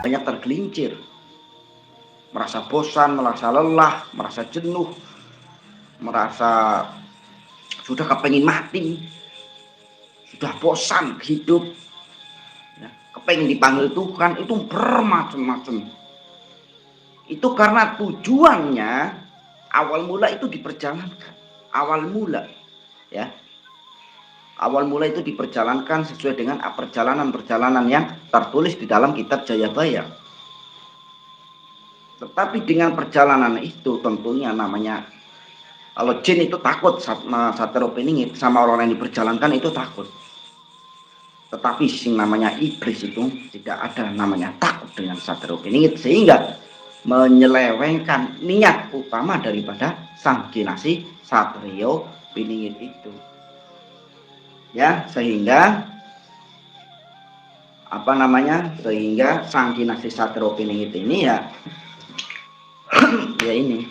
banyak tergelincir, merasa bosan, merasa lelah, merasa jenuh, merasa sudah kepengin mati, sudah bosan hidup, ya, kepengin dipanggil Tuhan, itu bermacam-macam. Itu karena tujuannya awal mula itu diperjalankan. Awal mula, ya. Awal mula itu diperjalankan sesuai dengan perjalanan-perjalanan yang tertulis di dalam kitab Jayabaya. Tetapi dengan perjalanan itu tentunya namanya, kalau jin itu takut sama Satero Piningit, sama orang yang diperjalankan itu takut. Tetapi sing namanya iblis itu tidak ada namanya takut dengan Satero Piningit, sehingga menyelewengkan niat utama daripada sang kinasi Satrio Piningit itu. Ya, sehingga sehingga sang kinasi Satrio Piningit ini ya ya ini.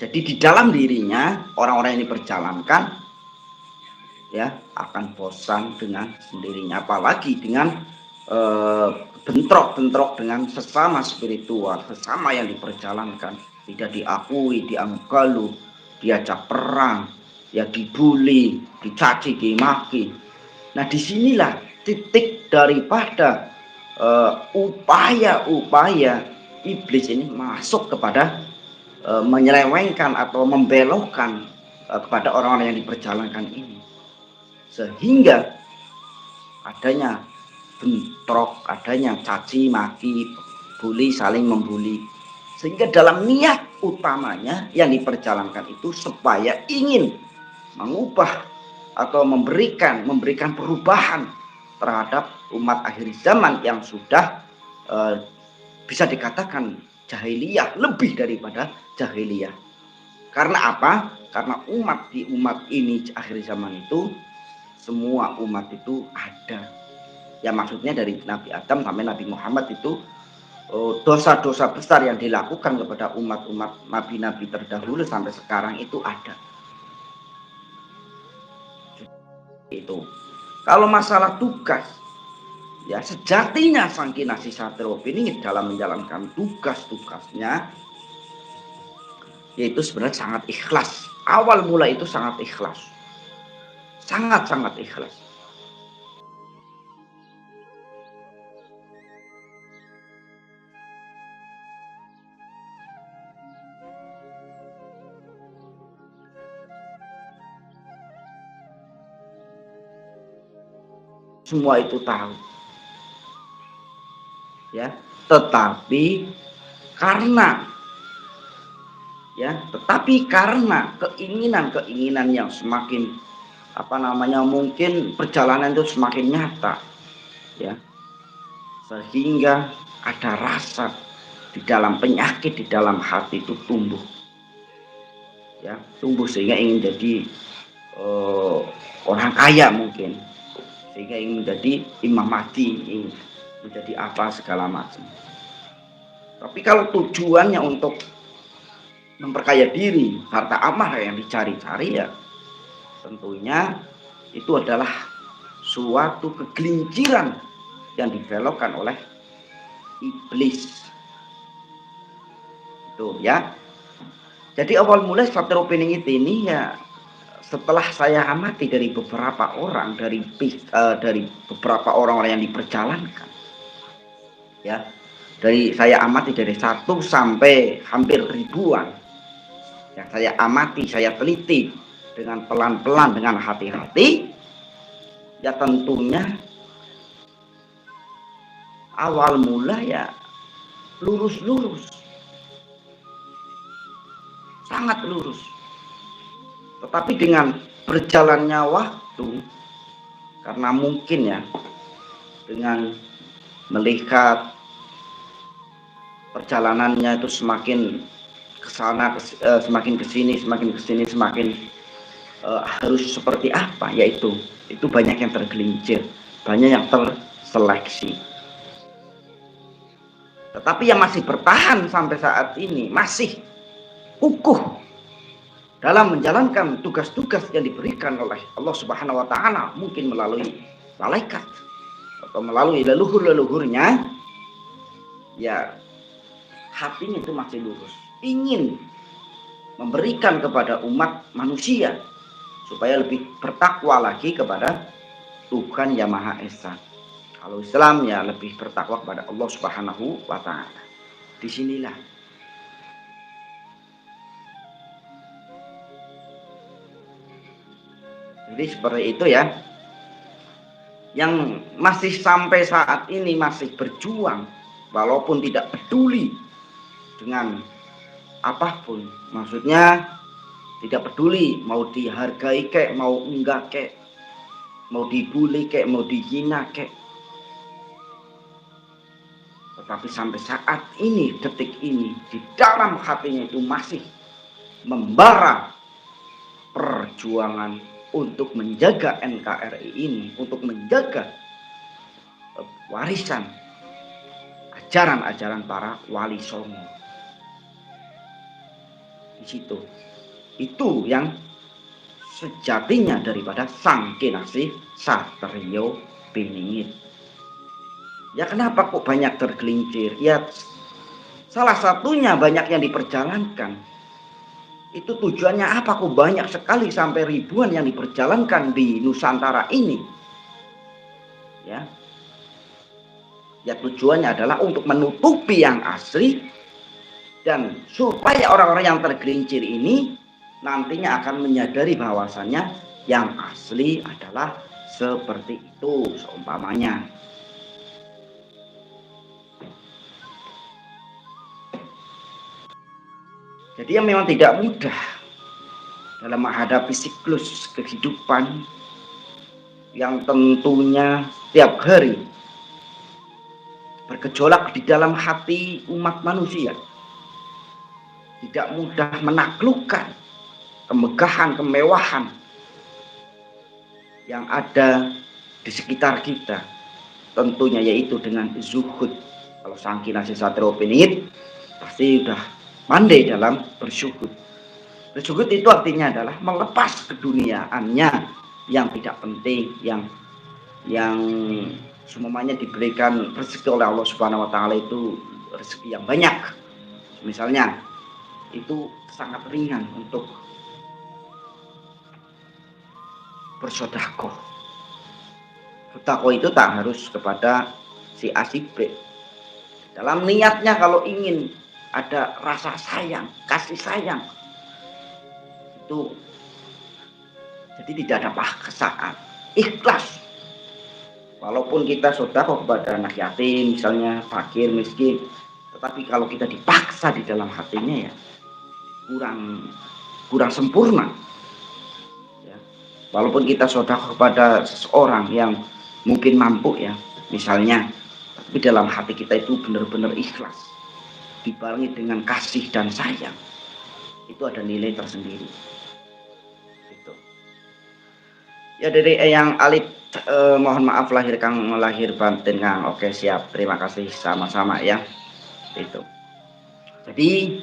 Jadi di dalam dirinya orang-orang yang diperjalankan ya akan bosan dengan sendirinya, apalagi dengan bentrok-bentrok dengan sesama spiritual, sesama yang diperjalankan, tidak diakui, dianggap galuh, diajak perang, ya dibully, dicaci, dimaki. Nah disinilah titik daripada upaya-upaya iblis ini masuk kepada menyelewengkan atau membelokkan kepada orang-orang yang diperjalankan ini, sehingga adanya bentrok, adanya caci maki, bully, saling membuli, sehingga dalam niat utamanya yang diperjalankan itu supaya ingin mengubah atau memberikan perubahan terhadap umat akhir zaman yang sudah bisa dikatakan jahiliyah, lebih daripada jahiliyah. Karena apa? Karena umat ini akhir zaman itu, semua umat itu ada. Ya maksudnya dari Nabi Adam sampai Nabi Muhammad itu dosa-dosa besar yang dilakukan kepada umat-umat nabi-nabi terdahulu sampai sekarang itu ada. Itu. Kalau masalah tugas, ya sejatinya sang kinasi Satrio Piningit dalam menjalankan tugas-tugasnya yaitu sebenarnya sangat ikhlas. Awal mula itu sangat ikhlas, sangat-sangat ikhlas. Semua itu tahu, ya, tetapi karena keinginan yang semakin mungkin perjalanan itu semakin nyata, ya, sehingga ada rasa di dalam penyakit di dalam hati itu tumbuh, ya, sehingga ingin jadi orang kaya mungkin, sehingga ingin menjadi Imam Mahdi, ingin menjadi apa segala macam. Tapi kalau tujuannya untuk memperkaya diri, harta amarah yang dicari-cari, ya tentunya itu adalah suatu kegelinciran yang dibelokkan oleh iblis. Itu ya. Jadi awal mulai Satrio Piningit ini ya setelah saya amati dari beberapa orang, dari beberapa orang-orang yang diperjalankan, ya, saya amati dari 1 sampai hampir ribuan, yang saya amati, saya teliti dengan pelan-pelan, dengan hati-hati, ya tentunya awal mula ya lurus-lurus, sangat lurus. Tetapi dengan berjalannya waktu, karena mungkin ya dengan melihat perjalanannya itu semakin kesana, semakin kesini, semakin harus seperti apa, yaitu itu banyak yang tergelincir, banyak yang terseleksi. Tetapi yang masih bertahan sampai saat ini, masih kukuh dalam menjalankan tugas-tugas yang diberikan oleh Allah Subhanahu wa Ta'ala, mungkin melalui malaikat atau melalui leluhur-leluhurnya, ya hatinya itu masih lurus, ingin memberikan kepada umat manusia supaya lebih bertakwa lagi kepada Tuhan Yang Maha Esa. Kalau Islam ya lebih bertakwa kepada Allah Subhanahu wa taala. Disinilah jadi seperti itu ya. Yang masih sampai saat ini masih berjuang walaupun tidak peduli dengan apapun, maksudnya tidak peduli mau dihargai kek mau enggak kek, mau dibully kek mau dihina kek, tetapi sampai saat ini detik ini di dalam hatinya itu masih membara perjuangan untuk menjaga NKRI ini, untuk menjaga warisan ajaran-ajaran para wali songo. Di situ itu yang sejatinya daripada sang kinasih Satrio Piningit. Ya kenapa kok banyak tergelincir? Ya salah satunya banyak yang diperjalankan. Itu tujuannya apa kok banyak sekali sampai ribuan yang diperjalankan di Nusantara ini? Ya. Ya tujuannya adalah untuk menutupi yang asli dan supaya orang-orang yang tergelincir ini nantinya akan menyadari bahwasannya yang asli adalah seperti itu seumpamanya. Jadi yang memang tidak mudah dalam menghadapi siklus kehidupan yang tentunya setiap hari bergejolak di dalam hati umat manusia. Tidak mudah menaklukkan kemegahan, kemewahan yang ada di sekitar kita. Tentunya yaitu dengan zuhud. Kalau sang kinasih Satrio Piningit pasti sudah pandai dalam bersyukur. Bersyukur itu artinya adalah melepas keduniaannya yang tidak penting, yang semuanya diberikan rezeki oleh Allah Subhanahu wa taala itu rezeki yang banyak. Misalnya itu sangat ringan untuk bersedekah. Sedekah itu tak harus kepada si A si B. Dalam niatnya kalau ingin ada rasa sayang, kasih sayang, itu jadi tidak ada paksaan, ikhlas. Walaupun kita sedekah kepada anak yatim, misalnya fakir, miskin, tetapi kalau kita dipaksa di dalam hatinya ya kurang sempurna. Ya. Walaupun kita sedekah kepada seseorang yang mungkin mampu ya, misalnya, tapi dalam hati kita itu benar-benar ikhlas, dibarengi dengan kasih dan sayang, itu ada nilai tersendiri. Gitu. Ya dari yang Alit mohon maaf lahir kang lahir batin kang. Oke siap, terima kasih sama-sama ya. Itu. Jadi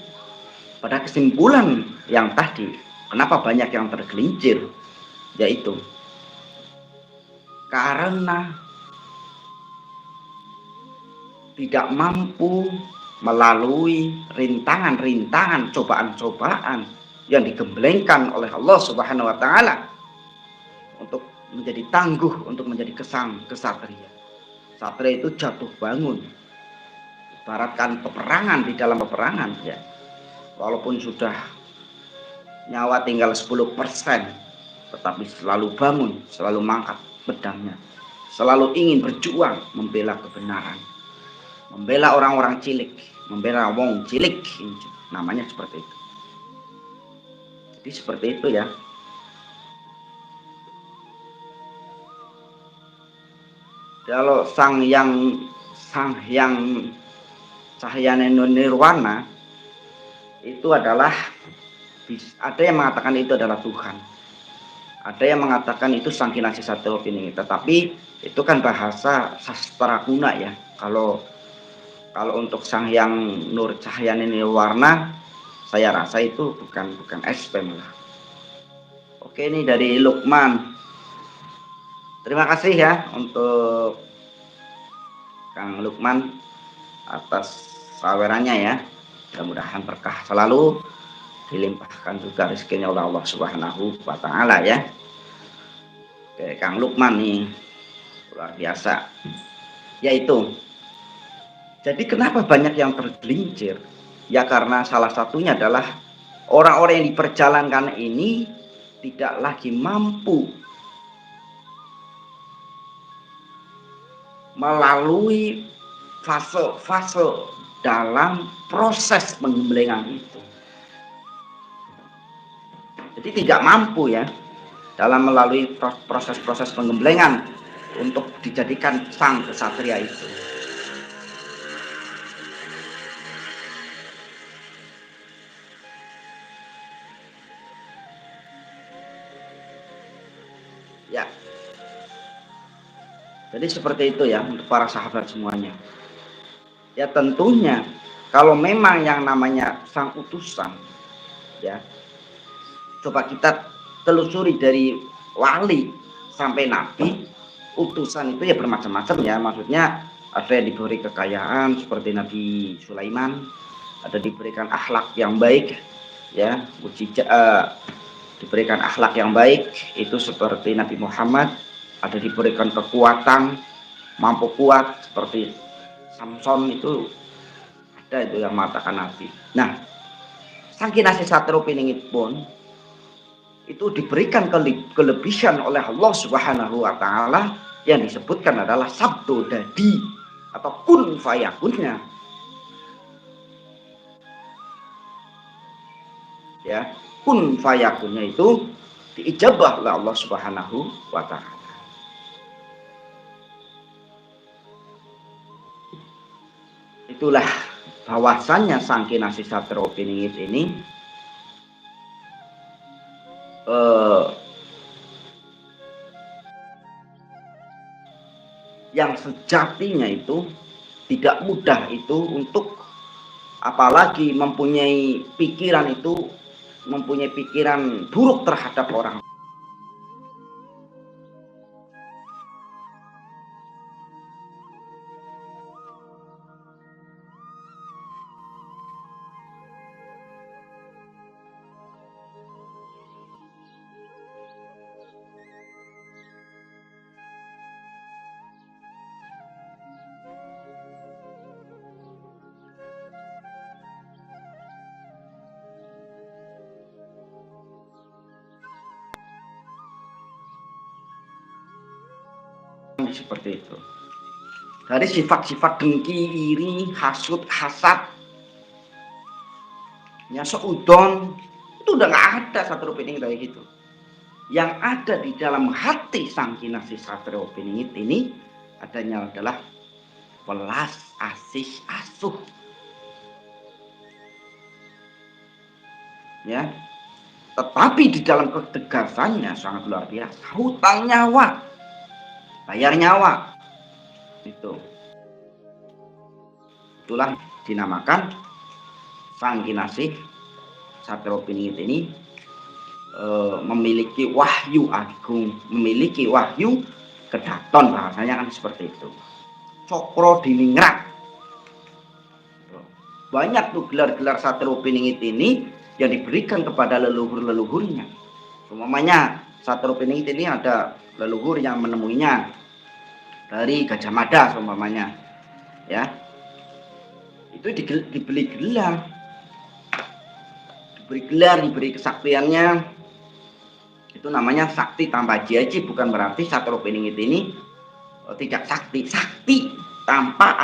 pada kesimpulan yang tadi, kenapa banyak yang tergelincir, yaitu karena tidak mampu melalui rintangan-rintangan, cobaan-cobaan yang digemblengkan oleh Allah Subhanahu wa taala untuk menjadi tangguh, untuk menjadi kesatria. Satria itu jatuh bangun. Ibaratkan peperangan, di dalam peperangan ya. Walaupun sudah nyawa tinggal 10%, tetapi selalu bangun, selalu mengangkat pedangnya. Selalu ingin berjuang membela kebenaran. Membela orang-orang cilik, membela wong cilik, namanya seperti itu. Jadi seperti itu ya. Kalau sang yang Cahyana Nirwana itu adalah, ada yang mengatakan itu adalah Tuhan, ada yang mengatakan itu sang kinasih Satrio Piningit, tetapi itu kan bahasa sastra kuna ya. Kalau untuk sang yang Nur Cahyana Nirwana, saya rasa itu bukan SP malah. Oke, ini dari Lukman. Terima kasih ya untuk Kang Lukman atas sawerannya ya. Mudah-mudahan berkah selalu, dilimpahkan juga rezekinya oleh Allah Subhanahu wa taala ya. Oke, Kang Lukman nih luar biasa. Yaitu, jadi kenapa banyak yang tergelincir? Ya karena salah satunya adalah orang-orang yang diperjalankan ini tidak lagi mampu melalui fase-fase dalam proses penggemblengan itu. Jadi tidak mampu ya dalam melalui proses-proses penggemblengan untuk dijadikan sang kesatria itu. Ya, jadi seperti itu ya untuk para sahabat semuanya. Ya tentunya kalau memang yang namanya sang utusan ya, coba kita telusuri dari wali sampai nabi, utusan itu ya bermacam-macam ya. Maksudnya ada yang diberi kekayaan seperti Nabi Sulaiman, ada diberikan akhlak yang baik ya, diberikan akhlak yang baik itu seperti Nabi Muhammad, ada diberikan kekuatan, mampu kuat seperti Samson, itu ada itu yang mengatakan Nabi. Nah, sang Kinasih Satrio Piningit pun itu diberikan kelebihan oleh Allah Subhanahu wa taala yang disebutkan adalah sabdo dadi atau kun fayakunnya. Ya, kun fayakunnya itu diijabah oleh Allah Subhanahu wa taala. Itulah bahwasannya sang Kinasih Satrio Piningit ini yang sejatinya itu tidak mudah itu untuk, apalagi mempunyai pikiran buruk terhadap orang. Seperti itu. Dari sifat-sifat dengki, iri, hasud, hasad, ya seudon, itu udah nggak ada Satrio Piningit kayak gitu. Yang ada di dalam hati sang Kinasih Satrio Piningit ini adanya adalah welas asih asuh. Ya, tetapi di dalam ketegasannya sangat luar biasa. Hutang nyawa, bayar nyawa, itulah dinamakan sang Kinasih Satrio Piningit ini memiliki wahyu agung, memiliki wahyu kedaton, bahasanya kan seperti itu. Cokro diningrat. Banyak tuh gelar-gelar Satrio Piningit ini yang diberikan kepada leluhur-leluhurnya. Umpamanya Satrio Piningit ini ada leluhur yang menemuinya dari Gajah Mada umpamanya, ya. Itu diberi gelar, diberi kesaktiannya. Itu namanya sakti tanpa jaji, bukan berarti Satrio Piningit ini tidak sakti. Sakti tanpa